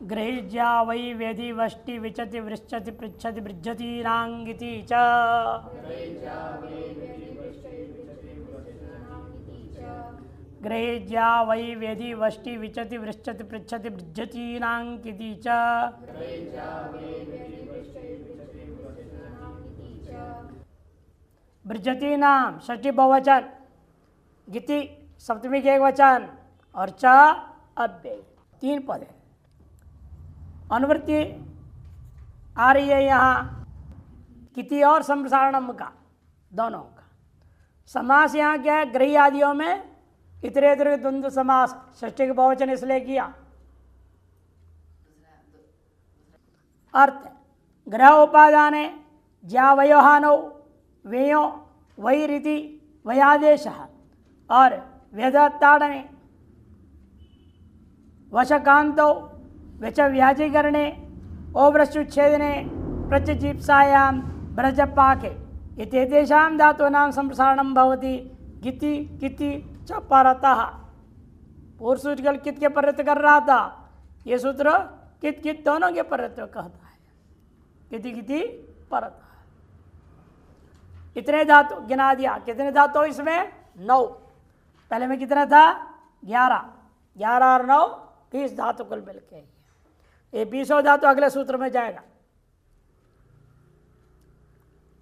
गृह्या वै वेदि वष्टि विचति वृच्छति पृच्छति बृज्जतीनाङ्गिति च गृह्या वै वेदि वष्टि विचति वृच्छति पृच्छति बृज्जतीनाङ्गिति च बृज्जतीनाम षष्ठी बहुवचन, गिति सप्तमी के एक वचन और च अव्यय, तीन पद है। अनुवृत्ति आ रही है यहाँ किति और संप्रसारणम का, दोनों का। समास यहाँ क्या है? गृही आदियों में इतरेतर द्वंद्व समास, षष्ठी के बहुवचन इसलिए किया। अर्थ ग्रह उपादाने ज्यावयोहानो वेयो वही रीति वही आदेश और वेदताड़ने वशकांतो व्यच व्याजीकरणे ओव्रश्चुच्छेदने प्रत्यजीप्सायां ब्रजपाके इत्येतेषां धातूनां संप्रसारणं भवति। गिति किति च परतः। पूर्व सूत्र कल कित के परत कर रहा था, ये सूत्र कित कित दोनों के परत कहता है। किति किति परतः। इतने धातु गिना दिया। कितने धातु इसमें? 9। पहले में कितना था? 11। 11 और 9 20 धातु कुल मिलके। ये 20 धातु अगले सूत्र में जाएगा।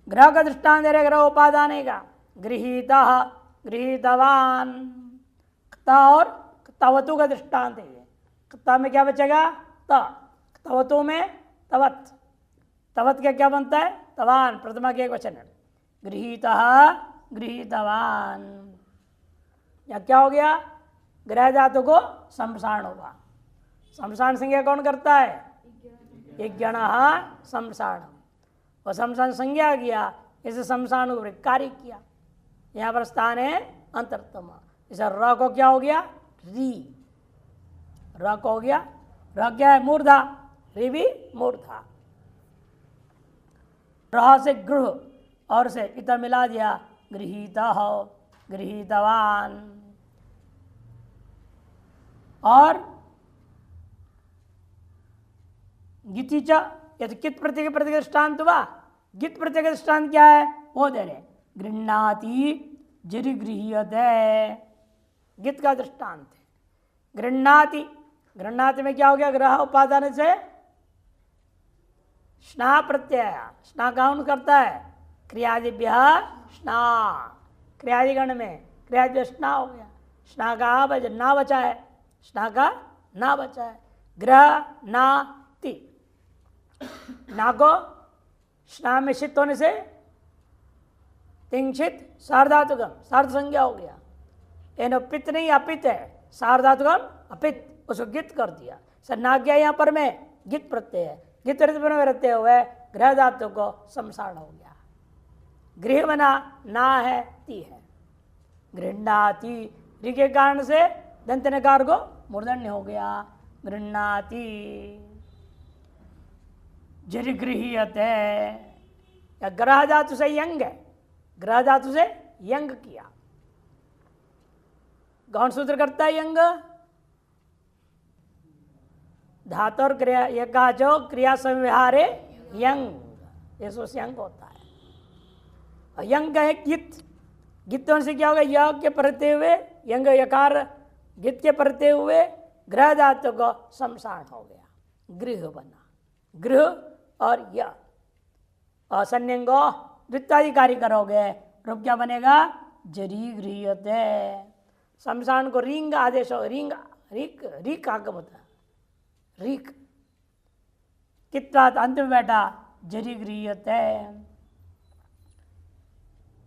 ग्रह का दृष्टांत दे रहे, ग्रह उपादान का। गृहीता गृहीतवान, क्ता और तवतु का दृष्टांत है। क्ता में क्या बचेगा? त। तवतु में तवत। तवत का क्या बनता है? तवान, प्रथमा के एक वचन है। गृहीता गृहीतवान, या क्या हो गया? ग्रह धातु को संप्रसारण होगा। संप्रसारण संज्ञा कौन करता है? यज्ञणः संप्रसारण। और संप्रसारण संज्ञा किया, इसे संप्रसारण को कार्य किया। यहाँ पर स्थान है अंतरतम। इसे र को क्या हो गया? री। र को हो गया, र क्या है? मूर्धा। री भी मूर्धा। रह से गृह और से इतना मिला दिया, गृहीता गृहीतवान। और गिति च, यदि कित प्रत्यय प्रत्यय दृष्टांत हुआ। गित प्रत्यय दृष्टांत क्या है? वो दे रहे, गृह्णाति जरि गृह्यते। गित का दृष्टांत है गृह्णाति। गृह्णाति में क्या हो गया? ग्रह उपादान से स्ना प्रत्यय। स्ना कौन करता है? क्रियादिभ्य स्ना। क्रियादिगण में क्रियादिभ्य स्ना हो गया। स्ना का ना बचा है, स्ना का ना बचा है। ग्रह ना ति, ना को स्ना में शित होने से तिंक्षित सार्धातुकम, सार्ध संज्ञा हो गया। एनो पित नहीं अपित है, सार्धातुकम अपित, उसको गित कर दिया। सर ना गया यहाँ पर में गित प्रत्यय है। गित में रहते हुए ग्रह धातु को संसारण हो गया। गृह बना ना है, ती है। गृह्णाति, रि के कारण से दंत नकार को मूर्धन्य हो गया। गृह्णाति जरि गृह्यते, या ग्रह धातु से यंग है। ग्रह धातु से यंग किया। कौन सूत्र करता है यंग? धातु और क्रिया, ये कहा जो क्रिया संव्यवहारे यंग, ये से यंग होता है। और यंग है गित। गित से क्या होगा? य के परते हुए यंग यकार गित के परते हुए ग्रह धातु को संसारण हो गया। गृह बना। गृह और य और संयंगो द्वित्वाधिकारी करोगे, रूप क्या बनेगा? जरी गृह्यते। संसारण को रिंग आदेश हो। रिंग रिक रिक आगम होता है। रिक कितना अंत में बैठा, जरी गृह्यते।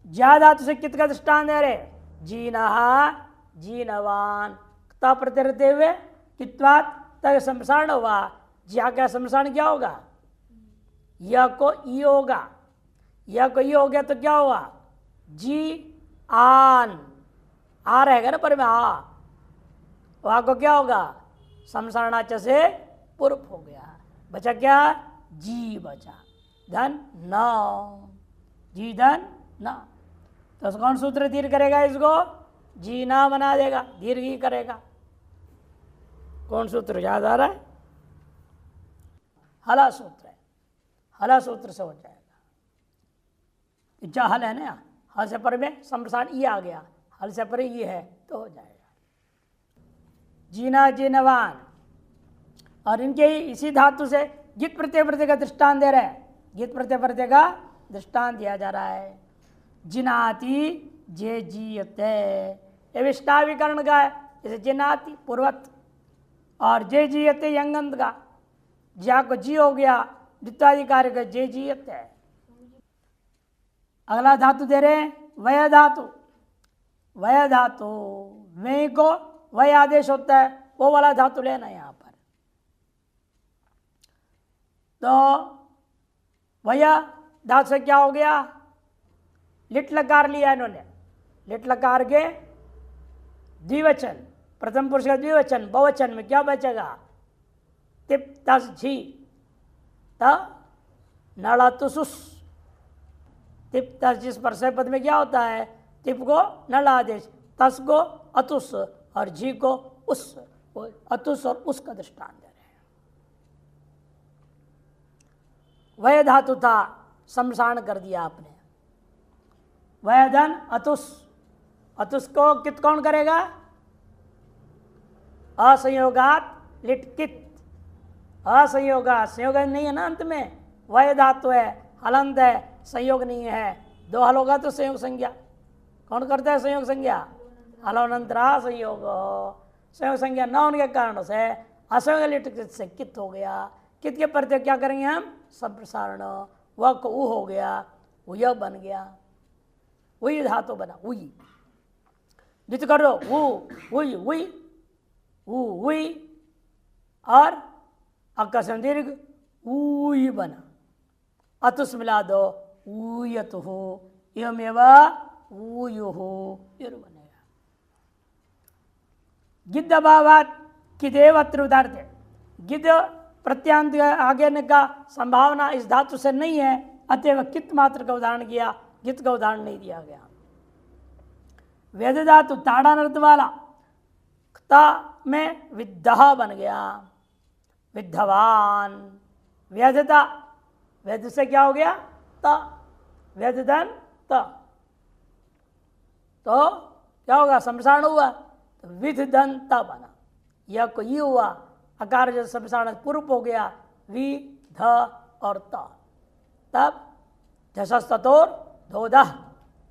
ज्या धातु से कित का दृष्टांत दे रहे, जीनहा जीनवान। क्ता प्रत्यय रहते हुए कित्वात तक संप्रसारण हुआ। ज्या का संप्रसारण क्या होगा? य को ई होगा। य को ई हो गया तो क्या हुआ? जी आन, आ रहेगा ना पर में आ, वहां को क्या होगा? संप्रसारणाच से पूर्व हो गया। बचा क्या? जी बचा। धन न, जी धन न। तो कौन सूत्र दीर्घ करेगा इसको? जी ना बना देगा, दीर्घ ही करेगा। कौन सूत्र याद आ रहा है? हला सूत्र है, हला सूत्र से हो जाएगा। इच्छा हल है ना, हल से पर में संप्रसारण ये आ गया, हल से पर ये है तो हो जाएगा। जीना जीनवान, और इनके इसी धातु से गित प्रत्यय प्रत्यय का दृष्टांत दे रहे हैं। गित प्रत्यय प्रत्यय का दृष्टांत दिया जा रहा है। जिनाति जे जीयते, ये विष्टाविकरण का है। जैसे जिनाति पूर्वत और जे जीयते यंगंत का, ज्या को जी हो गया, द्वित्वाधिकारी का जे जीयते है। अगला धातु दे रहे हैं वय धातु। वय धातु वे को वय आदेश होता है, वो वाला धातु लेना यहां पर। तो वय धातु से क्या हो गया, लिट लकार लिया इन्होंने। लिट लकार के द्विवचन, प्रथम पुरुष का द्विवचन, बहुवचन में क्या बचेगा, तिप तस झी त नड़तुसुस। तिप तस जिस पर से पद में क्या होता है, तिप को नल आदेश, तस को अतुस और झी को उस, अतुस और उस का दृष्टांत दे रहे हैं। वह धातु था, सम्प्रसारण कर दिया आपने। वह धन अतुस, अतुस को कित कौन करेगा, असंयोगात लिटकित। असंयोगात, संयोग नहीं है ना अंत में, वह धातु है, हलंत है, संयोग नहीं है। दो हल होगा तो संयोग संज्ञा। कौन करता है संयोग संज्ञा, हलोनंतरा संयोग। संयोग संज्ञा न होने के कारण से असंयोग लिटकित से कित हो गया। कित के प्रत्यय क्या करेंगे हम, संप्रसारण। वह को उ हो गया, उय बन गया, उई धातु बना, उई। द्वित करो उ उई उई उई, और अकस्म दीर्घ उई बना। अतुस मिला दो, ऊयतुहु, एवमेव ऊयुहु, ये बनेगा। गिद्ध अभावात किदेव अत्र उदाहरण है। गिद्ध प्रत्यांत आगे का संभावना इस धातु से नहीं है, अतएव कित मात्र का उदाहरण किया, गित का उदाहरण नहीं दिया गया। वेद धातु ताड़ा नर्द वाला, ता में विद्धा बन गया, विद्धवान। वेदता, वेद से क्या हो गया, त, वेदधन त, तो क्या होगा, संप्रसारण हुआ तो विधधन त बना। यह को ये हुआ, अकार जब संप्रसारण पूर्व हो गया, वि ध और त, तब झसस्तोर धोधा,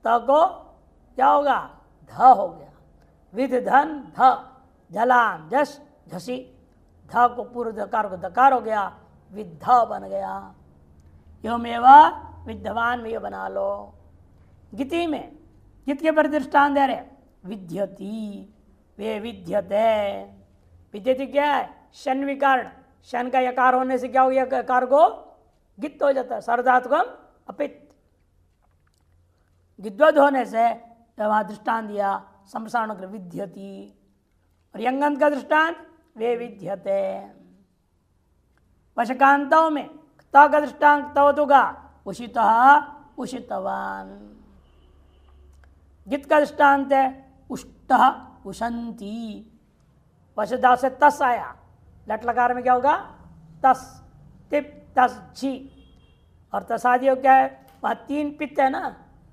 त को क्या होगा, ध हो गया। विधधन ध, झलान जस झसी, ध को पूर्व दकार को दकार हो गया, विद्ध बन गया। एवमेवा विद्यमान में ये बना लो। गिति में गित के पर दृष्टांत दे रहे, विद्यति, वे विद्यते। विद्यति क्या है, शन विकर्ण, शन का यकार होने से क्या हो गया, यकार को गित हो जाता है, सर्वधातुकम अपित। गिद्वद होने से वहां दृष्टांत दिया संप्रसारण कर विद्यति। और यंगंत का दृष्टांत वे विद्यते। वशकांतों में ता का दृष्टांत तवतुगा, उषितः उषितवान। गित का दृष्टांत है उष्टः उशंती। वशदा से तस आया, लट लकार में क्या होगा, तस, तिप तस झी। और तसादियों क्या है, वहाँ तीन पित्त है ना,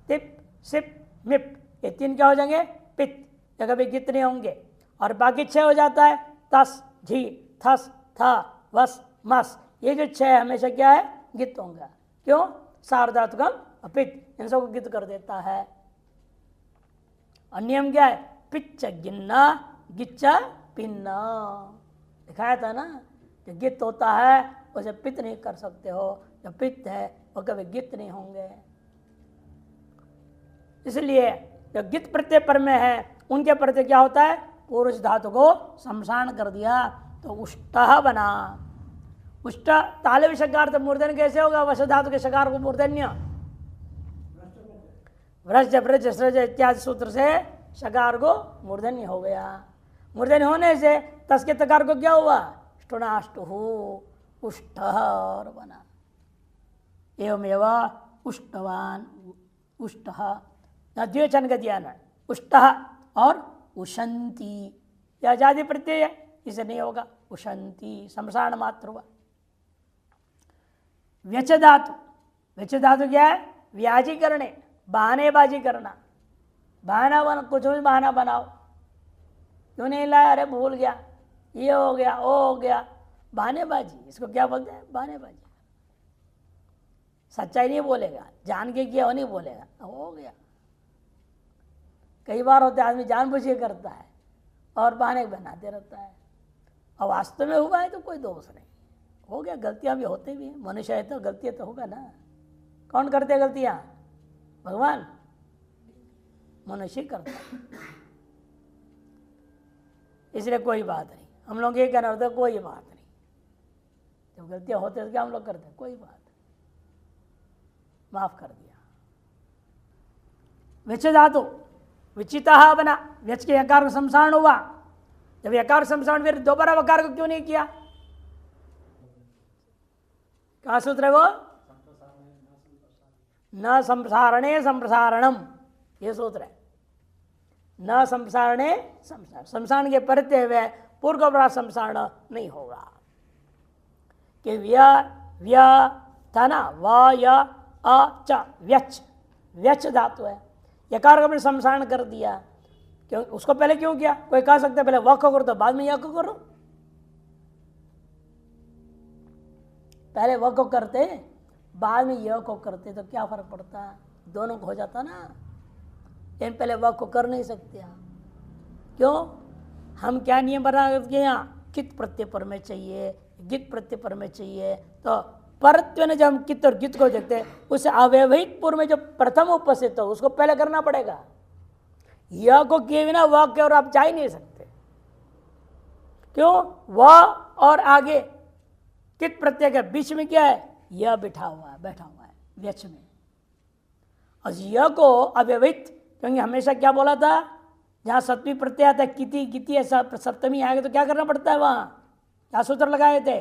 तिप सिप मिप, ये तीन क्या हो जाएंगे, पित्त, जगह भी गित नहीं होंगे। और बाकी छह हो जाता है तस झी थस था वस मस, ये जो छह हमेशा क्या है, गित होंगे। क्यों, सार्वधातुकम अपित, इन सबको गित कर देता है। और नियम क्या है, पिच्च गिन्ना गिच्चा पिन्ना, दिखाया था ना। जो गित होता है उसे पित नहीं कर सकते हो, जो पित्त है वो कभी गित नहीं होंगे। इसलिए जो गित प्रत्यय पर में है उनके प्रत्यय क्या होता है, पुरुष धातु को संप्रसारण कर दिया तो उष्टः बना। उष्ट ताले विषकार तो मूर्धन कैसे होगा, वश धातु के शकार को मूर्धन्य, व्रज व्रज सृज इत्यादि सूत्र से शकार को मूर्धन्य हो गया। मूर्धन्य होने से तस के तकार को क्या हुआ, ष्टुनाष्टुहु, उष्टः और बना। एवमेव उष्टवान, उष्टः द्विवचन का दिया ना, उष्टः और उशंती, यह आजादी प्रत्यय है, इसे नहीं होगा, उशंती संप्रसारण मात्र हुआ। व्यच धातु, व्यच धातु क्या है? व्याजी करने, बहानेबाजी करना। बहाना बना, कुछ भी बहाना बनाओ, क्यों नहीं लाया, अरे भूल गया, ये हो गया, वो हो गया, बहानेबाजी। इसको क्या बोलते हैं? बहानेबाजी। सच्चाई नहीं बोलेगा, जान के किया वो नहीं बोलेगा, हो गया। कई बार होता है आदमी जानबूझ के करता है और बहाने बनाते रहता है, और वास्तव में हुआ है तो कोई दोष नहीं, हो गया। गलतियां भी होती भी हैं, मनुष्य है तो गलतियां तो होगा ना। कौन करते हैं गलतियां? भगवान? मनुष्य करता है। इसलिए कोई बात नहीं, हम लोग ये कहना होता है कोई बात नहीं, जब गलतियां होती है तो क्या हम लोग करते हैं? कोई बात नहीं, माफ कर दिया। विच धातु विचिता बना, व्यच के यकार में संसारण हुआ। जब यकार संसारण, फिर दोबारा वकार को क्यों नहीं किया? क्या सूत्र है वो? न संसारणे संप्रसारणम, ये सूत्र है। न संसारणे संसारण, संसारण के परते हुए पूर्व का बड़ा संसारण नहीं होगा। कि व्य था ना, व य अ च, व्यच, व्यच धातु है। यकार का संसारण कर दिया, क्यों? उसको पहले क्यों किया? कोई कह सकता है पहले व को करो तो बाद में य को करो। पहले व को करते बाद में य को करते तो क्या फर्क पड़ता? दोनों को हो जाता ना। लेकिन पहले व को कर नहीं सकते। क्यों? हम क्या नियम बना के यहाँ कित प्रत्यय पर में चाहिए, गित प्रत्यय पर में चाहिए। तो परत्व ने जब हम कित और गित को देखते हैं, उस अव्यवहित पूर्व में जो प्रथम उपस्थित हो उसको पहले करना पड़ेगा। यह को किए बिना वाक्य और आप जा ही नहीं सकते। क्यों? वह और आगे कित प्रत्यय के बीच में क्या है? यह बैठा हुआ है व्यच में। और यह को अव्यवहित, क्योंकि हमेशा क्या बोला था, जहां सप्तमी प्रत्यय आता है किति गिति, सप्तमी आएगा तो क्या करना पड़ता है? वहां क्या सूत्र लगाए थे?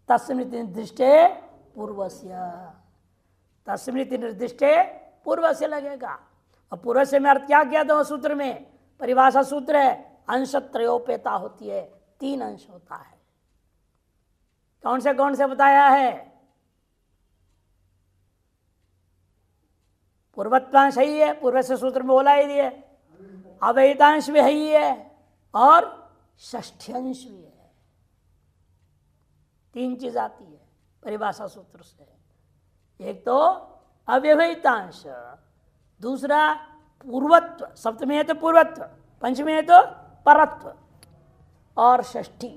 तस्मिन् निर्दिष्टे पूर्वस्य, तस्मिन् निर्दिष्टे पूर्वस्य लगेगा। और पूर्वस्य में अर्थ क्या किया था उस सूत्र में? परिभाषा सूत्र है, अंश त्रयोपेता होती है, 3 अंश होता है। कौन से बताया है? पूर्वत्वांश ही है, पूर्व से सूत्र में बोला ही है, अवैतांश भी ही है और षष्ठ्यंश भी है। 3 चीज आती है परिभाषा सूत्र से। एक तो अव्यवहितांश, दूसरा पूर्वत्व, सप्तमी है तो पूर्वत्व, पंचमी है तो परत्व, और षष्ठी।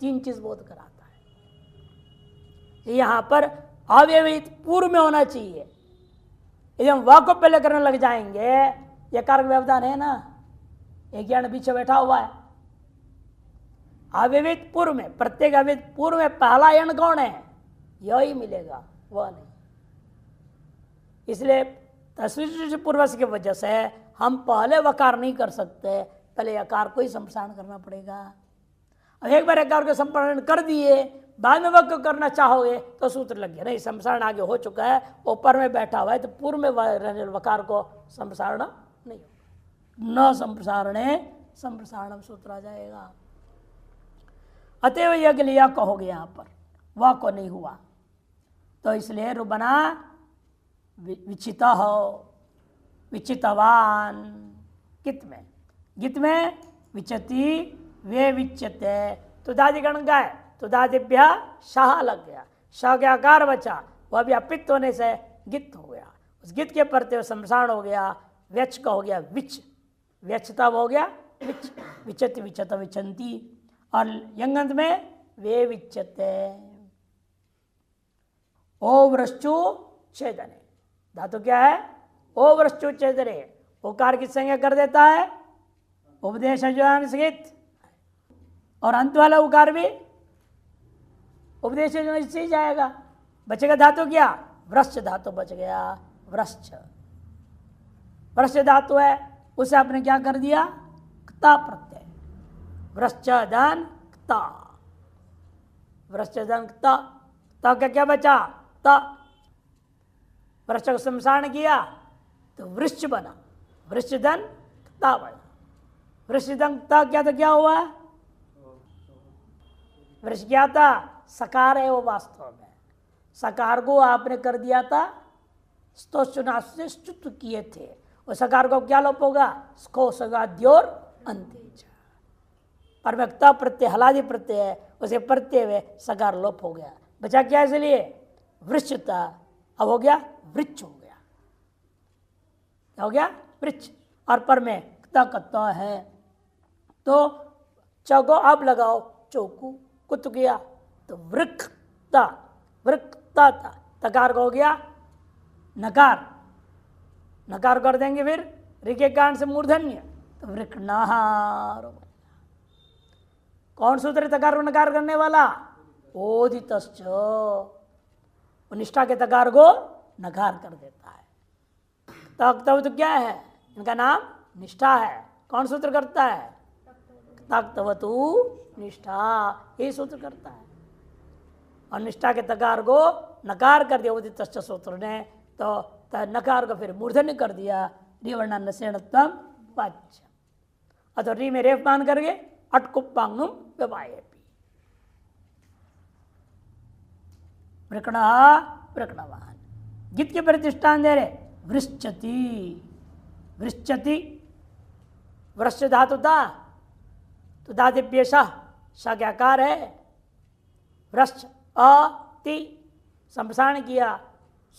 3 चीज बोध कराता है। यहां पर अव्यवहित पूर्व में होना चाहिए। यदि हम वाक को पहले करने लग जाएंगे, यह कारक व्यवधान है ना, एक जन पीछे बैठा हुआ है। अव्यवहित पूर्व में, प्रत्येक अव्यवहित पूर्व में पहला यण कौन है? यह ही मिलेगा, वह नहीं। इसलिए तस्वीर पूर्व की वजह से हम पहले वकार नहीं कर सकते, पहले यकार को ही संप्रसारण करना पड़ेगा। अब एक बार यकार को संप्रसारण कर दिए, बाद में वक्र करना चाहोगे तो सूत्र लग गया, नहीं संप्रसारण आगे हो चुका है, ऊपर में बैठा हुआ है, तो पूर्व में वकार को संप्रसारण नहीं होगा। न संप्रसारणे संप्रसारणम सूत्र आ जाएगा। अतएव यज्ञ लिया कहोगे यहां पर, वह को नहीं हुआ, तो इसलिए रुबना विचित हो, विचितवान। कित में, गित में विचति वे विच्यते, तो दादिगण का है, तो दादिभ्य शाह लग गया, शाह के आकार बचा, वह भी अपित्त होने से गित हो गया, उस गित के प्रत्यय संप्रसारण हो गया, व्यच का हो गया विच, व्यचता हो गया विच, विचत विचत विचंती, और यंगंत में वे विच्यते। ओ वृश्चु छेदने, धातु क्या है? ओ वृश्चु छेदने, ओकार की संज्ञा कर देता है उपदेश संगीत, और अंत वाला उकार भी उपदेश से ही जाएगा। बचेगा धातु क्या? वृश्च धातु बच गया, वृश्च, वृश्च धातु है, उसे आपने क्या कर दिया? क्ता प्रत्यय, वृश्च धन क्ता, वृश्च धन क्ता, ता का क्या बचा? ता, वृश्च को संसारण किया तो वृश्च बना, वृश्च धन क्ता बना, वृश्च धन क्ता क्या तो क्या हुआ? वृश्च क्या था? सकार है वो वास्तव में, सकार को आपने कर दिया था स्तोचुना से स्तुत किए थे, वो सकार को क्या लोप होगा? स्को सगाद्योर अंतेज। पर में त प्रत्यय हलादि प्रत्यय है, उसे प्रत्यय में सकार लोप हो गया, बचा क्या? इसलिए वृक्षता, अब हो गया वृक्ष हो गया, क्या हो गया? वृक्ष। और पर में त है तो चौको अब लगाओ चौकू, कुत गया तो वृक्षता, वृक्षता था, तकार को हो गया नकार, नकार कर देंगे फिर ऋके कांड से मूर्धन्य तो वृकनाहार। कौन सूत्र तकार को नकार करने वाला? ओदितश्च, निष्ठा के तकार को नकार कर देता है। तब तो क्या है? इनका नाम निष्ठा है। कौन सूत्र करता है? तक्तवतु निष्ठा, ये सूत्र करता है। और निष्ठा के तकार को नकार कर दिया उदितश्च सूत्र ने, तो नकार को फिर मूर्धन्य कर दिया, रिवर्णन सेणत्वम वाच्य, अतो री में रेफ मान करके अटकुप्पांगुम व्यवायेपि। वृकणा वृकणवान, गीत के प्रतिष्ठान दे रहे वृश्चति, वृश्चति वृश्च धातु था तो धादिप्य सा क्या कार है? वृश्च अति संप्रसारण किया,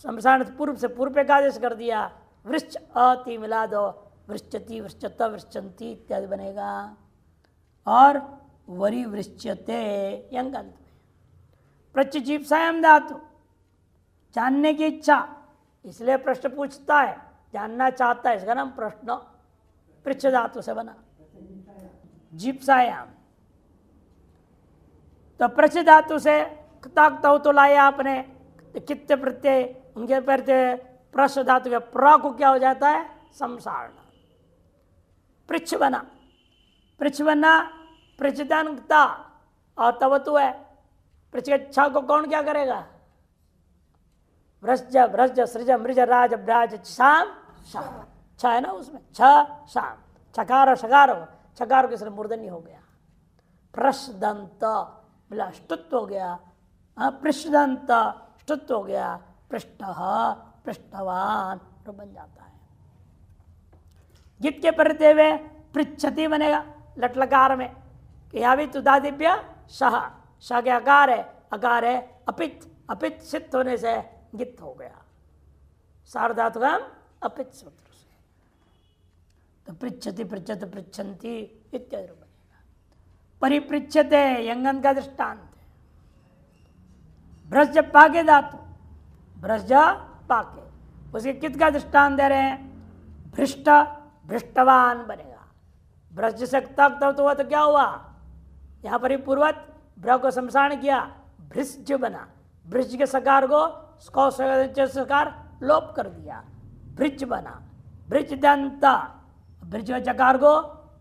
संप्रसारण पूर्व से पूर्व पे आदेश कर दिया, वृश्च अति मिला दो, वृश्चति वृश्चत वृश्चंती इत्यादि बनेगा। और वरी वृश्चते यंगंत में प्रत्यजीप्सायाम धातु, जानने की इच्छा, इसलिए प्रश्न पूछता है, जानना चाहता है, इसका नाम प्रश्न पृच्छ धातु से बना। जीप्सायाम तो पृच्छ धातु से तो लाया आपने, कित्ते प्रत्यय उनके प्रत्यय प्रश्न धातु के प्र को क्या हो जाता है? संसारण। पृच्छ बना, पृच्छ बना पृच्छता और तवतु है, पृच्छ के छ को कौन क्या करेगा? व्रज व्रज सृज मृज राज ब्राज शाम शाम, छ है ना उसमें, छ शाम, छकार शकार, छकार के सिर मूर्धन्य हो गया। प्रश्दंत मिला ष्टुत्व हो गया, पृष्ठदंत ष्टुत्व हो गया, पृष्ठ पृष्ठवान तो बन जाता है। गीत के प्रत्यय वे पृच्छति बनेगा लट लकार में, यहाँ भी तुदा दिव्य शाह, शाह के आकार है, अकार है अपित, अपित सिद्ध होने से गित हो गया, सार्धातुकम अपित सूत्र से। तो पृच्छति पृच्छत पृच्छन्ति इत्यादि बनेगा। परिपृच्छते यंगन का दृष्टांत, भ्रज पाके धातु, भ्रज पाके, उसके कित का दृष्टांत दे रहे हैं? भ्रष्ट भ्रष्टवान बनेगा। भ्रज से तक तो हुआ तो क्या हुआ? यहाँ पर ही पूर्वत भ्र को शमशान किया, भृज बना, भृज के सकार को सकार लोप कर दिया, भृज बना, भृज दंत, भृज जकार को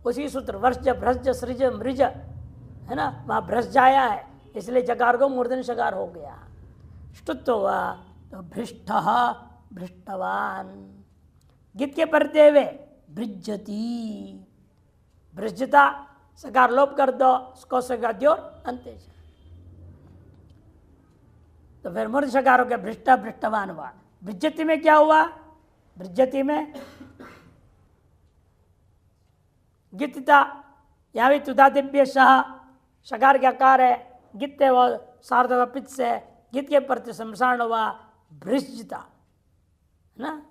उसी सूत्र वर्ष भ्रज सृज मृज है ना, वहाँ भ्रज आया है, इसलिए जकार को मूर्धन शकार हो गया, ष्टुत्व हुआ तो भ्रष्ट भ्रष्टवान। गीत के प्रत्यय वे भृजती, भृजता सकार लोप कर दो, स्कोसगाद्योर अंतेज, तो फिर मूर्ध शकार हो गया, भ्रष्टा भ्रष्टवान हुआ। भृजति में क्या हुआ? भृजति में गीतता, यहाँ भी तुदा दिव्य शाह, शकार के आकार है, गीते वो सार्धपित से गीत के प्रति शमशान हुआ, भ्रजता है ना,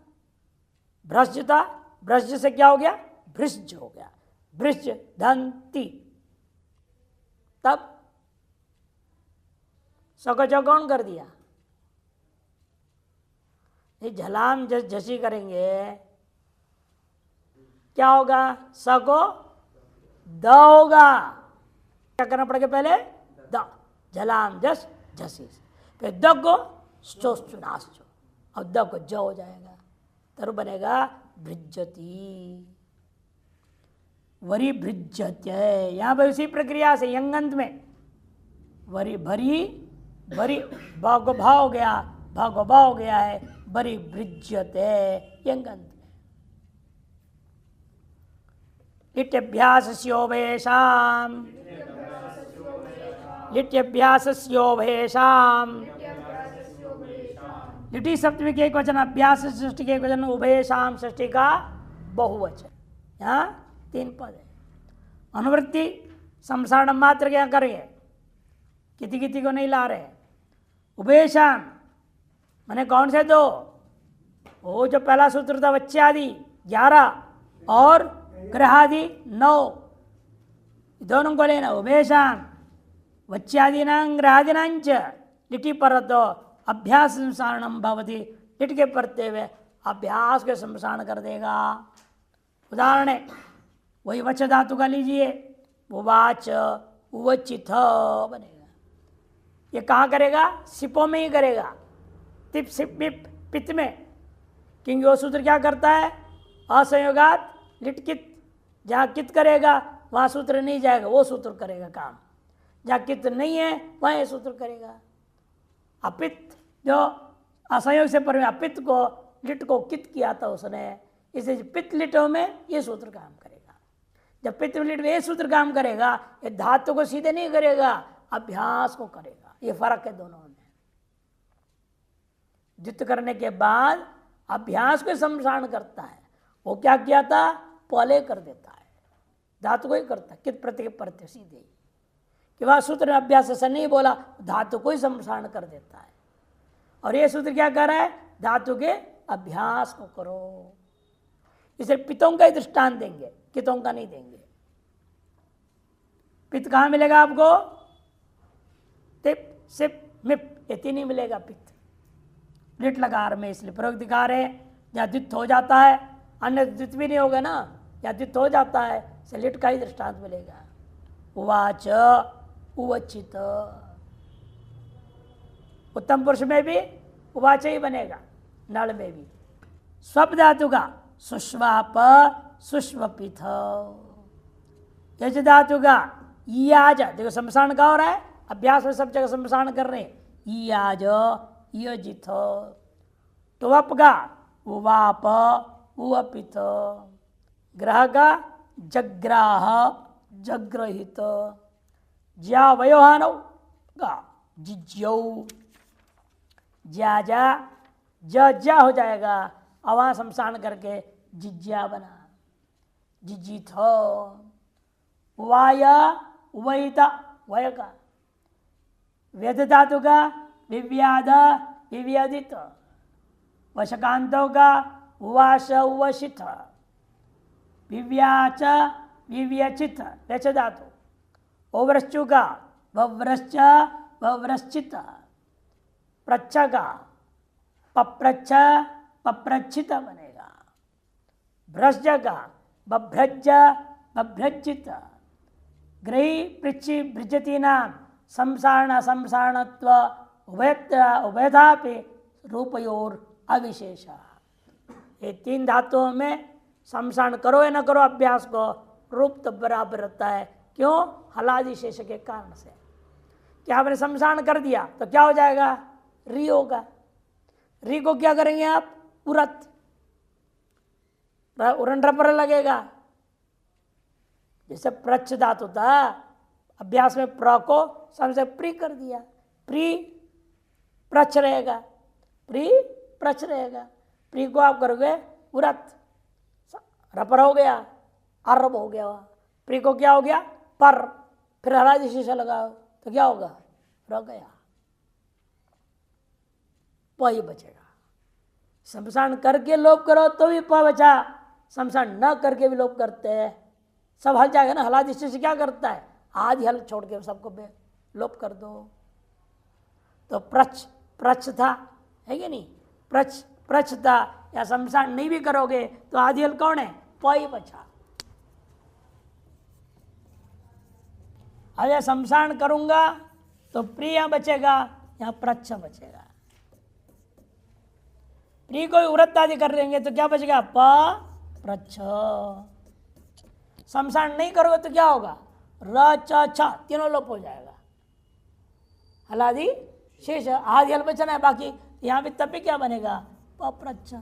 भ्रजता, भ्रज से क्या हो गया? भृज हो गया, भृज धंती, तब सको कौन कर दिया? ये झलाम झसी करेंगे क्या होगा? सको द होगा, क्या करना पड़ेगा? पहले द, झलाम जस झसी, फिर द को चुनाश्चो, अब द को ज हो जाएगा, तर बनेगा भृजती, वरी भृजत्य। यहाँ पर उसी प्रक्रिया से यंगंत में वरी भरी भरी भाव को भाव हो गया, भाव को भाव हो गया है, बरी भृज्यते यंगंत में। लिट्यभ्यासस्योभयेषाम्, लिट्यभ्यासस्योभयेषाम् लिटी सप्तमी के एक वचन, अभ्यास सृष्टि के एक वचन, उभय शाम सृष्टि का बहुवचन। यहाँ 3 पद है। अनुवृत्ति संसारण मात्र क्या करेंगे, किति किति को नहीं ला रहे। उभय शाम मैंने कौन से 2, वो जो पहला सूत्र था वच्चे आदि 11 और ग्रहादि 9, दोनों को लेना। उभयशाम वच्यादीनां ग्रहादीनांच लिटि परतो अभ्यास संसारणम भवति, लिट के पढ़ते हुए अभ्यास के संसारण कर देगा। उदाहरण है वही वच धातु का लीजिए, उवाच उवचिथ बनेगा। ये कहाँ करेगा, सिपों में ही करेगा, तिप सिप मिप पित में, क्योंकि वो सूत्र क्या करता है, असंयोगात लिट कित। जहाँ कित करेगा वहाँ सूत्र नहीं जाएगा, वो सूत्र करेगा काम। जहाँ कित नहीं है वहाँ ये सूत्र करेगा। अपित जो असंयोग से पर अपित को लिट को कित किया था उसने, इसे पित्त लिटों में ये सूत्र काम करेगा। जब पित्त लिट में ये सूत्र काम करेगा, ये धातु को सीधे नहीं करेगा, अभ्यास को करेगा। ये फर्क है दोनों में। द्वित करने के बाद अभ्यास को संसारण करता है। वो क्या किया था, पहले कर देता है, धातु को ही करता है, कित प्रत्यय प्रत्यय सीधे ही। कि वह सूत्र अभ्यास से नहीं बोला, धातु को ही संसारण कर देता है। और ये सूत्र क्या कर रहा है, धातु के अभ्यास को करो। इसे पितों का ही दृष्टांत देंगे, कितों का नहीं देंगे। पित कहाँ मिलेगा आपको, तिप सिप मिप, ये 3 ही मिलेगा पित। लिट लगा में इसलिए प्रयोग दिखा रहे हैं। जहाँ द्वित हो जाता है, अन्य द्वित भी नहीं होगा ना, या द्वित हो जाता है, से लिट का ही दृष्टांत मिलेगा। उवाच उवचित, उत्तम पुरुष में भी उवाच ही बनेगा, नल में भी। स्वप धातु का सुष्वाप सुष्वपिथ, यज धातु का याज, देखो संसारण का हो रहा है, अभ्यास में सब जगह संसारण कर रहे हैं। याज यजिथ, टुवप का उवाप उवपिथ, ग्रह का जग्राह जग्रहित, ज्या वयोहानौ का जिज्यौ, ज्या जा हो जाएगा, अवा संसारण करके जिज्या बना, जिजिथ। वाय उवयिता, वय का वेद धातु का विव्याद विव्यदित, वशकांतों का उवास उवशित, विव्याच विव्यचित वेच धातु, ओव्रश्चु का वव्रश्च वव्रश्चित, प्रच्छ का पप्रच्छ पप्रच्छित बनेगा, भ्रज का बभ्रज बभ्रजित, ग्रही पृच्छि भृजती नाम संसारण संसारणत्व उभयथापि रूपयोर अविशेष। ये 3 धातुओं में संसारण करो या न करो अभ्यास को, रूप तो बराबर रहता है। क्यों, हलादि शेष के कारण से। क्या आपने संसारण कर दिया तो क्या हो जाएगा, री होगा। री को क्या करेंगे आप, उरत, उरन रपर लगेगा। जैसे प्रच्छ धातु था, अभ्यास में प्र को सबसे प्री कर दिया, प्री प्रच्छ रहेगा, प्री प्रच्छ रहेगा। प्री को आप करोगे उरत, रपर हो गया, अरब हो गया। प्री को क्या हो गया, पर, फिर हराजी शीशा लगाओ तो क्या होगा, रह गया, प ही बचेगा। संसारण करके लोप करो तो भी प बचा, संसारण न करके भी लोप करते हैं, सब हल जाएगा ना। हलादि से क्या करता है, आदि हल छोड़ के सबको लोप कर दो। तो प्रच्छ था, है कि नहीं, प्रच्छ था, या संसारण नहीं भी करोगे तो आदि हल कौन है, प ही बचा। अगर संसारण करूंगा तो प्रिय बचेगा, यहाँ प्रच्छ बचेगा। प्री को उरत आदि कर देंगे तो क्या बचेगा, प प्रच्छ। संसारण नहीं करोगे तो क्या होगा, र च छ तीनों लोप हो जाएगा, हलादि शेष, आदि हल बचना है बाकी। यहाँ भी तब भी क्या बनेगा, प प्रच्छ।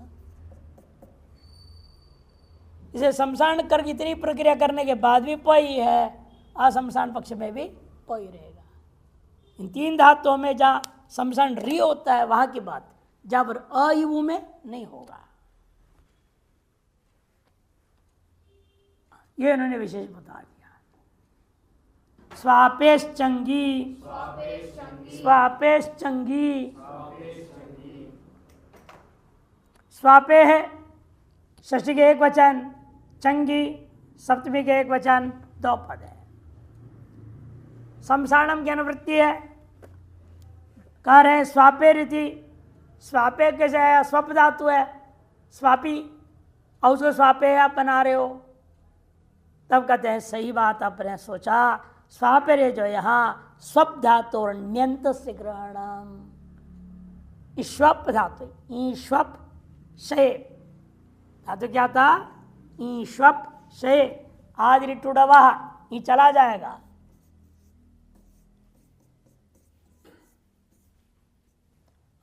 इसे संसारण कर इतनी प्रक्रिया करने के बाद भी प ही है, असंसारण पक्ष में भी प ही रहेगा। इन 3 धातुओं में जहाँ संसारण री होता है वहाँ की बात, जहां पर अ ही ऊ में नहीं होगा। ये इन्होंने विशेष बता दिया। स्वापेश्चंगी, स्वापेश्चंगी, स्वापे है षष्ठी के एक वचन, चंगी सप्तमी के एक वचन, दो पद है। समसारणम की अनुवृत्ति है। कह रहे हैं स्वापे रीति, स्वापे कैसे है, स्वप धातु है, स्वापी, और उसको स्वापे आप बना रहे हो। तब कहते हैं सही बात आपने सोचा, स्वापेरे जो यहाँ स्वप धातु और न्यंत से ग्रहणम, ईश्वप धातु, ईश्वप शे धातु क्या था, ईश्वप शे, आदि टुडवा, ये चला जाएगा।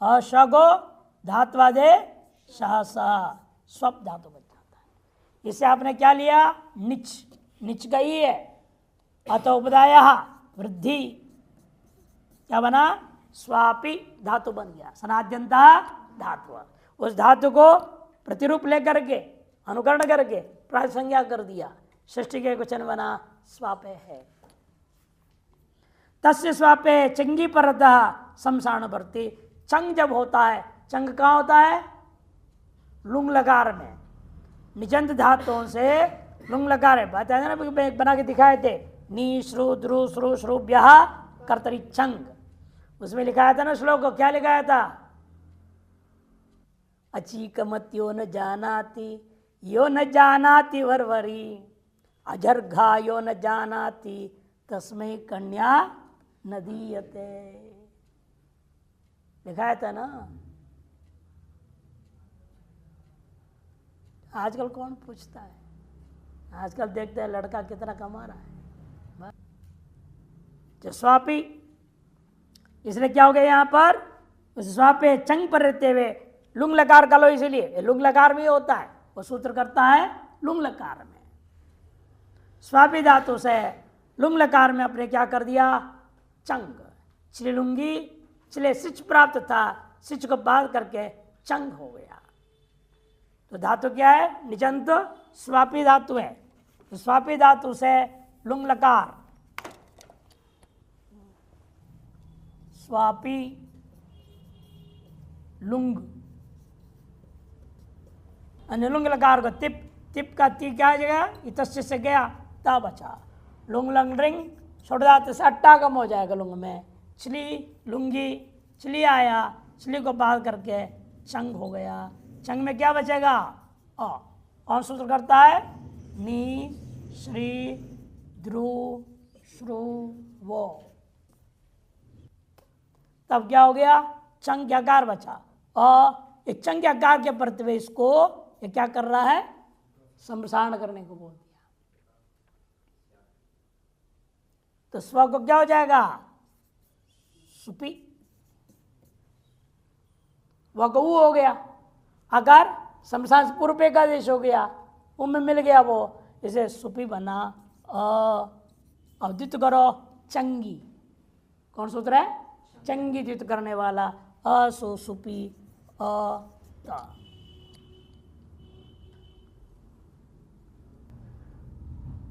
अशगो धात्वादे सहसा, स्वप धातु बन जाता है। इसे आपने क्या लिया, निच, निच गई है, अत उपदाय वृद्धि, क्या बना, स्वापी धातु बन गया, सनाद्यंता धातु। उस धातु को प्रतिरूप लेकर के, अनुकरण करके प्रासंज्ञा कर दिया, षष्ठी के वचन बना स्वापे है। तस्य स्वापे चंगी परतः समसारण भरती, चंग जब होता है, चंग कहाँ होता है, लुंग लकार में, निजंत धातुओं से लुंग लकार है, बताया ना, बना के दिखाए थे, नी श्रु द्रु श्रु श्रुभ्य कर्तरी चंग, उसमें लिखाया था ना श्लोक को, क्या लिखाया था, अचीकमत्यो न जानाति यो न जानाति वरवरी, अजर्घा यो न जानाति तस्मै कन्या न दीयते, लिखाया था ना। आजकल कौन पूछता है, आजकल देखते हैं लड़का कितना कमा रहा है। जो स्वापी, इसलिए क्या हो गया यहाँ पर, उस स्वापे चंग पर रहते हुए लुंग लकार का लो, इसलिए लुंग लकार में होता है, वो सूत्र करता है लुंग लकार में। स्वापी धातु से लुंग लकार में अपने क्या कर दिया, चंग, श्रीलुंगी, इसलिए सिच प्राप्त था, सिच को बाध करके चंग हो गया। तो धातु क्या है, निजंत स्वापी धातु है। तो स्वापी धातु से लुंग लकार, स्वापी लुंग, लुंग लकार को तिप, तिप का ती क्या जगह, इतस्य से गया ता बचा, लुंग लंग रिंग छोड़ दाते से अट्टा कम हो जाएगा लुंग में, चली लुंगी, चली आया, चली को बाहर करके चंग हो गया। चंग में क्या बचेगा, कौन सूत्र करता है, नी श्री द्रु श्रु वो, तब क्या हो गया, चंग के आकार बचा। और चंग के आकार के प्रत्यय इसको ये क्या कर रहा है, संप्रसारण करने को बोल दिया। तो स्व को क्या हो जाएगा, सुपी, वह को ऊ हो गया, आकार संप्रसारण पूर्व का देश हो गया, ऊ में मिल गया वो, इसे सुपी बना। अद्वित करो चंगी, कौन सूत्र है, चंगी द्वित करने वाला, असो सुपी अ।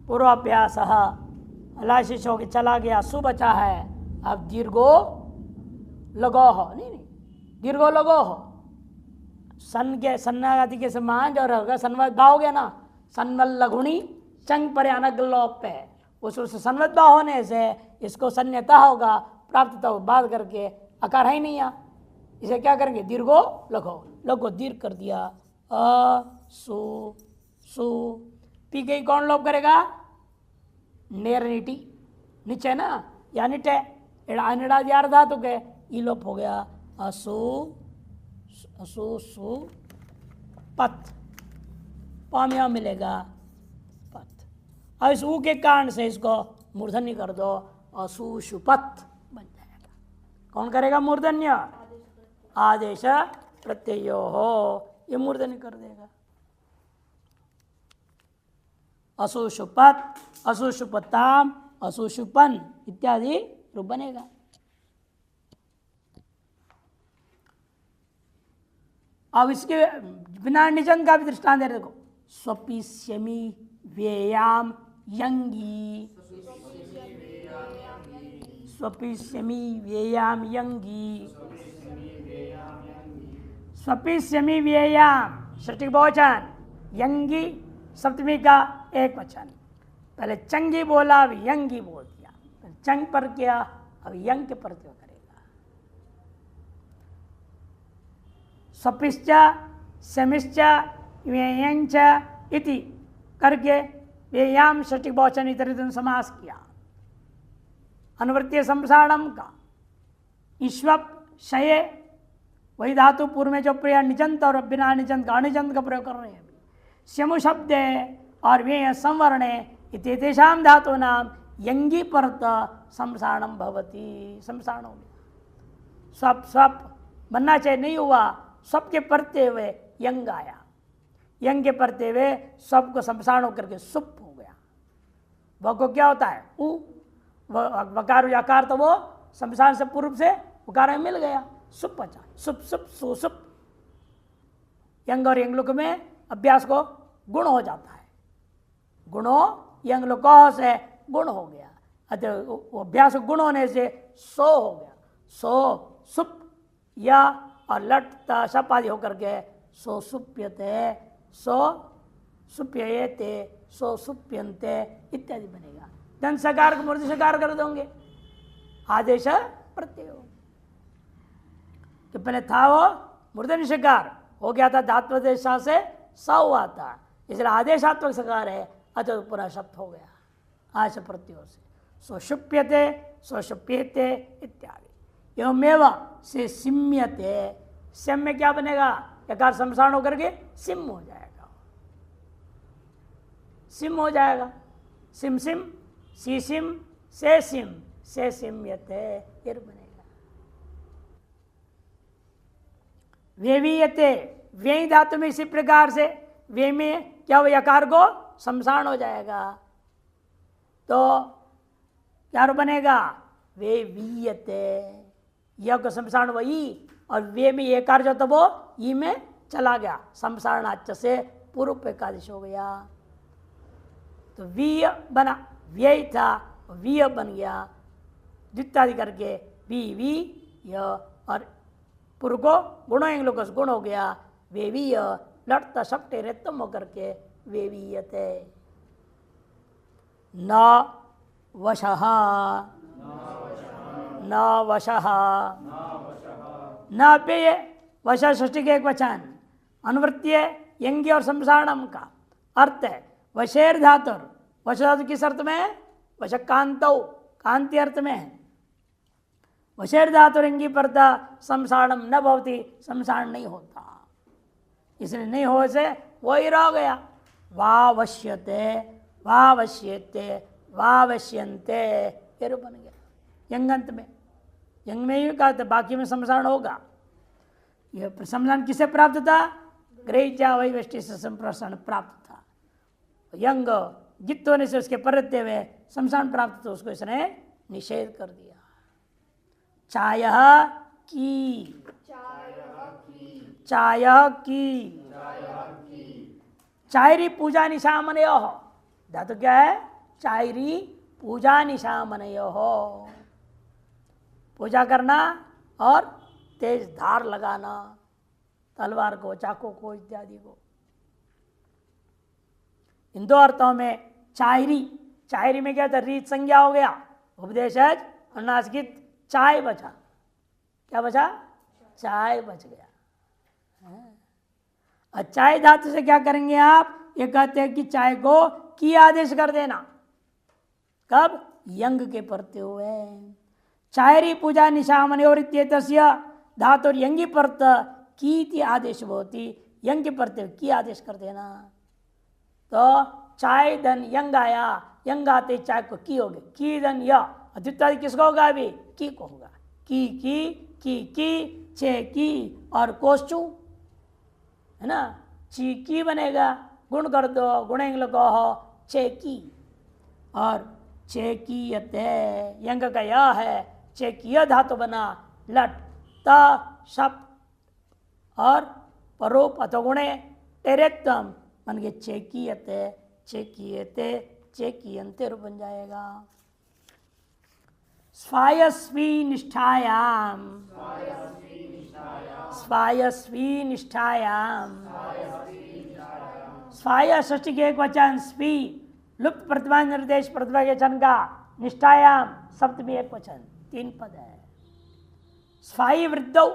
पूर्वाभ्यास लाशिश हो के चला गया, सु बचा है, अब दीर्घो लगो हो, नहीं दीर्घो लगो हो, सन के सन्नागति के समान जो रहेगा, सन्वत भाव हो गया ना, सन्वल लघुणी चंग पर अनगलोप है, उस सन्वत भाव होने से इसको सन्यता होगा, प्राप्त बात करके आकार है ही नहीं यहाँ, इसे क्या करेंगे, दीर्घो लघो, लघो दीर्घ कर दिया, अ सु सु, पी गई कौन लोप करेगा, नेर नीटी, नीचे ना या निटे, एड़ा यार धातु के ई लोप हो गया, असु असु सु पथ, पामिया मिलेगा पथ। अब इस ऊ के कारण से इसको मूर्धन्य कर दो, असुषुपथ बन जाएगा। कौन करेगा मूर्धन्य, आदेश प्रत्ययो हो, ये मूर्धन्य कर देगा। असुषुपत, असुषुपताम, असुषुपन इत्यादि रूप बनेगा। अब इसके बिना निजंत का भी दृष्टांत दे रहे देखो। स्वपिष्यमि व्ययाम यंगी, स्वपिष्यमि व्ययाम यंगी, स्वपिष्यमि व्ययाम षष्ठी बहुवचन, यंगी सप्तमी का एक वचन। पहले चंगी बोला, अब यंगी बोल दिया, पहले चंग पर किया, अब यंग के पर क्यों करेगा। स्वपिश्च शमिश्च व्ययंच इति करके व्ययाम षष्ठी बहुवचन इतर समास किया। अनुवृत्तीय संप्रसारणम का ईश्वप शये वही धातु पूर्व में जो प्रयोग निजंत और बिना निजंत का अनिजंत का प्रयोग कर रहे हैं। श्यमु शब्द और व्यय संवरणे इतेषाम धातु नाम यंगी परत संप्रसारणम भवति। संप्रसारण हो गया, स्वप स्वप बनना चाहिए, नहीं हुआ, स्वप के परते हुए यंग आया, यंग के परते हुए स्वप को संप्रसारण होकर के सुप हो गया। वह को क्या होता है उ, वकार यकार, तो वो संप्रसारण से पूर्व से उकार में मिल गया, सुप बचा, सुप सुप सु सुप। यंग और यंग लोक में अभ्यास को गुण हो जाता है, गुणो यंग लोकों से गुण हो गया, अतः अभ्यास गुण होने से सो हो गया, सो सुप या और लट शप आदि होकर के सो सुप्यते, सो सुप्यते, सो सुप्यन्ते इत्यादि बनेगा। दंत सकार को मूर्ति सकार कर दोगे, आदेश प्रत्यय तो पहले था वो मूर्धन्य सकार हो गया था, धात्वदेश से स हुआ था, इसलिए आदेशात्मक सकार है, अतः पूरा शब्द हो गया आश प्रत्ययों से। स्वशुप्यते स्वशुप्यते इत्यादि। एवमेव से सिम्यते, सिम में क्या बनेगा, यकार संप्रसारण होकर के सिम हो जाएगा, सिम हो जाएगा, सिम सिम सी सिम से सिम्यते ये बनेगा। वेवीयते, व्यय धातु में इसी प्रकार से वे में क्या वो यकार को संप्रसारण हो जाएगा, तो क्या बनेगा वे वीयते, यह को संप्रसारण वही, और वे में एकार जो था वो ई में चला गया, संप्रसारण अच्छे से पूर्व पे एकादश हो गया, तो वीय बना, व्यय था वीय बन गया, द्वितादि करके वी वी य, और पूर्व को गुणो इंग लोग गुण हो गया, वेवीय लटता सपटे रेतम होकर के वेवीयते। न वशः, न वशः, न पेय, वश षष्ठी के एक वचन, अनुवृत्तीय यंगी और संप्रसारणम का अर्थ है वशेर धातुर, वश धातु किस अर्थ में है, वश कांतौ, कांति अर्थ में है, वशेर धातुरंगी परता संप्रसारणम न भवति, संप्रसारण नहीं होता, इसलिए नहीं हो से वही रह गया, वावश्यते वावश्यते वावश्यन्ते ये रूप बन गया। यंगंत में, यंग में ही कहा था, बाकी में संप्रसारण होगा। यह संप्रसारण किसे प्राप्त था, ग्रहिचा वही वृष्टि से संप्रसारण प्राप्त था। यंग गित्त होने से उसके परते हुए संप्रसारण प्राप्त, तो उसको इसने निषेध कर दिया। चाय की, चाय की, चायरी पूजा निशामनयो, धातु क्या है, चायरी पूजा निशामनयो, पूजा करना और तेज धार लगाना, तलवार को, चाकू को इत्यादि को। इन दो अर्थों में चायरी, चायरी में क्या था, रीत संज्ञा हो गया, उपदेश अनुनासिक चाय बचा, क्या बचा, चाय बच गया। और चाय धातु से क्या करेंगे आप, ये कहते हैं कि चाय को की आदेश कर देना, कब, यंग के परते हुए। चायरी पूजा निशामन और धातु और यंगी परत की आदेश होती, यंग के परते की आदेश कर देना, तो चाय धन यंग आया, यंग आते चाय को की होगी, की धन य, अद्वितादि किसको होगा, अभी की को होगा, की चे की और कोश्चू है ना, ची की बनेगा, गुण कर दो, गुणेंग लगो हो चे की, और चे की यते यंग का यह है, चे की यह धातु बना, लट त शप और परोप अतोगुणे टेरेत्वम मन के चेकीयते चेकीयते चेकीयंते रूप बन जाएगा। स्वायस्वी निष्ठायाम स्वायस्वी निष्ठायाम स्वाय षष्ठी के एक वचन स्वी लुप्त प्रतिभा निर्देश प्रतिभा के वचन का निष्ठायाम सप्तमी एक वचन 3 पद है। स्वायी वृद्धौ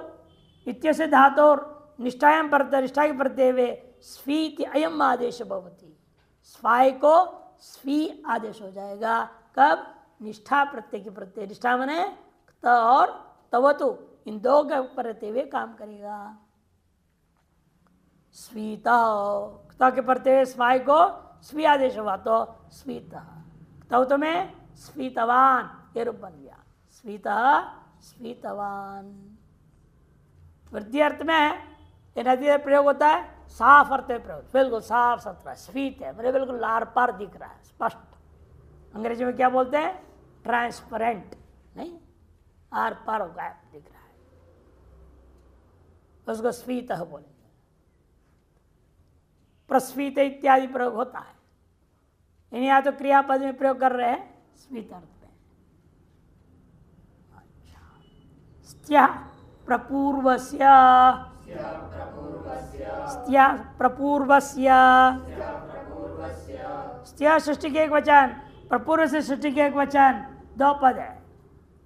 इत्यस्य धातोर निष्ठायाम प्रत्यय निष्ठा के प्रत्यय वे स्वीति अयम आदेश भवति। स्वाय को स्वी आदेश हो जाएगा कब? निष्ठा प्रत्यय की प्रत्यय निष्ठा मने त और तवतु इन दो के प्रत्यय वे काम करेगा। स्वीता त के प्रत्यय स्वाय को स्वी आदेश हुआ तो स्वीता तवतु में स्वीतवान ये रूप बन गया। स्वीता स्वीतवान वृद्धि अर्थ में ये नदी प्रयोग होता है साफ अर्थ में प्रयोग बिल्कुल साफ सुथरा स्वीत है मेरे बिल्कुल लार पार दिख रहा है स्पष्ट। अंग्रेजी में क्या बोलते हैं? ट्रांसपेरेंट नहीं आर पार गायब दिख रहा है उसको स्वीत बोलेंगे। प्रस्वीत इत्यादि प्रयोग होता है इन्हें या तो क्रियापद में प्रयोग कर रहे हैं स्वीत अर्थ में। अच्छा स्त्या प्रपूर्वस्य स्त्या प्रपूर्वस्य स्त्या सृष्टि के एक वचन प्रपूर्व से सृष्टि के एक वचन 2 पद है।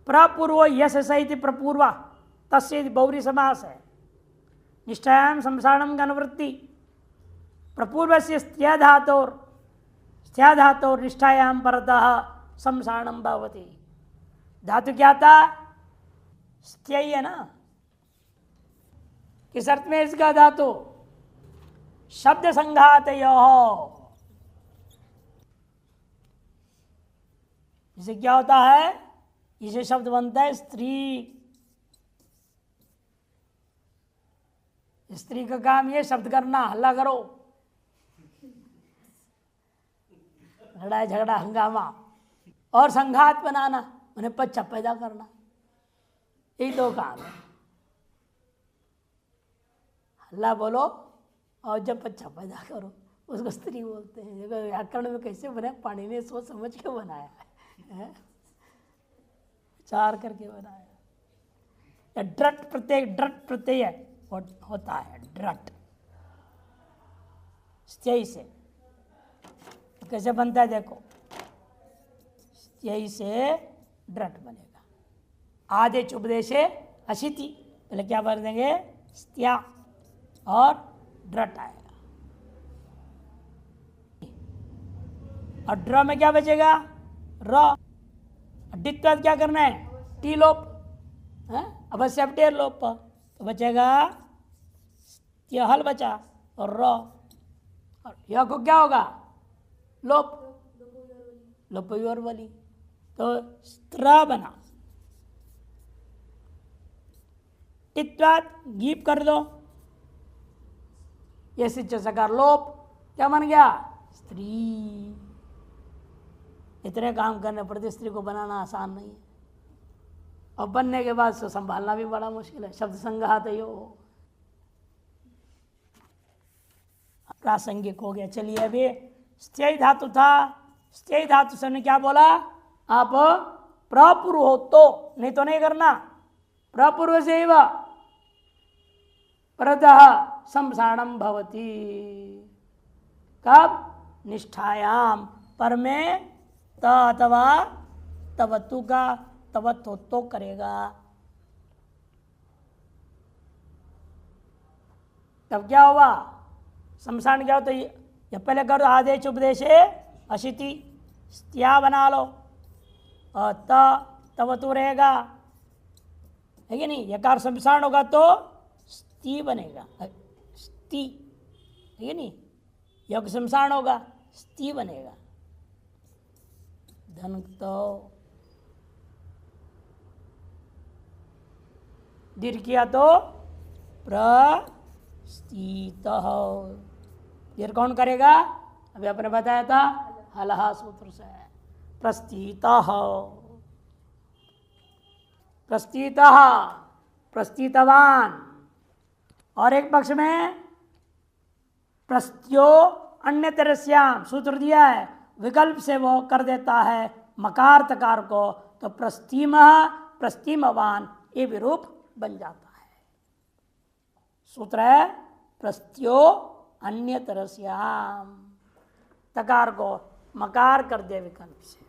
प्रपूर्व यश सहित प्रपूर्व तस्य बहुरी समास है। निष्ठायाम संसारणम का अनुवृत्ति प्रपूर्व से स्त्या धातोर निष्ठायाम परतः संसारणम भवति। धातु क्या था? स्त्य है ना। किस अर्थ में इसका धातु? शब्द संघातयोः। इसे क्या होता है? इसे शब्द बनता है स्त्री। स्त्री का काम ये शब्द करना हल्ला करो लड़ाई झगड़ा हंगामा और संघात बनाना उन्हें बच्चा पैदा करना यही 2 काम है। हल्ला बोलो और जब बच्चा पैदा करो उसको स्त्री बोलते हैं। देखो व्याकरण में कैसे बने पाणिनि ने सोच समझ के बनाया है विचार करके बनाया। ड्रट प्रत्यय होता है ड्रट स्त्य से कैसे बनता है देखो स्त्य से ड्रट बनेगा। आदेश उपदेशे अशिति पहले क्या बन देंगे स्त्या और ड्रट आएगा और ड्र में क्या बचेगा र। डित्व क्या करना है टी लोप अवश्य टेर लोप तो बचेगा हल बचा और र और यह को क्या होगा लोप लोपयोर्वली तो स्त्र बना। टित्वात गीप कर दो ये सिच सकार लोप क्या बन गया स्त्री। इतने काम करने पड़ते स्त्री को बनाना आसान नहीं है और बनने के बाद संभालना भी बड़ा मुश्किल है। शब्द संघात यो प्रासंगिक हो गया। चलिए अभी स्त्य धातु था स्त्य धातु से ने क्या बोला आप प्रपूर्व हो तो नहीं तो नहीं करना प्रपूर्व से परतः संसारणम भवति कब निष्ठायाम पर में त अथवा तवतु का तवत हो तो करेगा तब क्या हुआ संसारण क्या होता ये पहले करो आदेश उपदेश अशिति स्त्या बना लो और तवतु रहेगा है कि नहीं। यकार संसारण होगा तो स्ती बनेगा स्ती है कि नहीं। योग संसारण होगा स्ती बनेगा धन तो दीर्घ किया तो प्रस्थित दीर्घ कौन करेगा अभी आपने बताया था हलहा सूत्र से प्रस्थित प्रस्थित प्रस्थितवान और एक पक्ष में प्रस्त्यो अन्य तरस्याम सूत्र दिया है, विकल्प से वो कर देता है मकार तकार को, तो प्रस्तीम प्रस्तीमवान ये विरूप बन जाता है। सूत्र है प्रस्त्यो अन्य तरस्याम, तकार को मकार कर दे विकल्प से।